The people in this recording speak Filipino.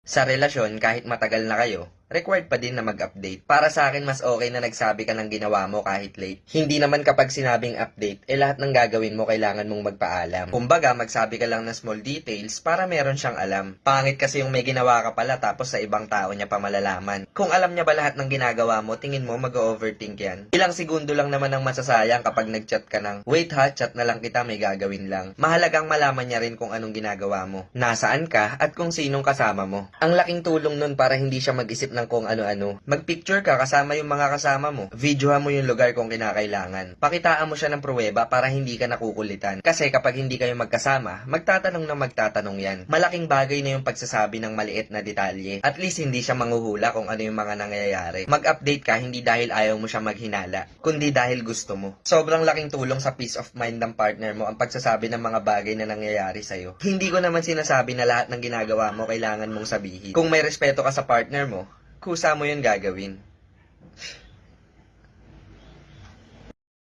Sa relasyon, kahit matagal na kayo, required pa din na mag-update. Para sa akin, mas okay na nagsabi ka ng ginawa mo kahit late. Hindi naman kapag sinabing update, lahat ng gagawin mo kailangan mong magpaalam. Kumbaga, magsabi ka lang ng small details para meron siyang alam. Pangit kasi yung may ginawa ka pala tapos sa ibang tao niya pa malalaman. Kung alam niya ba lahat ng ginagawa mo, tingin mo mag-overthink yan. Ilang segundo lang naman ang masasayang kapag nag-chat ka ng, wait ha, chat na lang kita, may gagawin lang. Mahalagang malaman niya rin kung anong ginagawa mo, nasaan ka, at kung sinong kasama mo. Ang laking tulong nun para hindi siya mag-isip ng kung ano-ano. Mag-picture ka kasama yung mga kasama mo. Videohan mo yung lugar kung kinakailangan. Pakitaan mo siya ng pruweba para hindi ka nakukulitan. Kasi kapag hindi kayo magkasama, magtatanong yan. Malaking bagay na yung pagsasabi ng maliit na detalye. At least hindi siya manghuhula kung ano yung mga nangyayari. Mag-update ka hindi dahil ayaw mo siya maghinala, kundi dahil gusto mo. Sobrang laking tulong sa peace of mind ng partner mo ang pagsasabi ng mga bagay na nangyayari sa'yo. Hindi ko naman sinasabi na lahat ng ginagawa mo kailangan mong sabihin. Kung may respeto ka sa partner mo, kusa mo yun gagawin.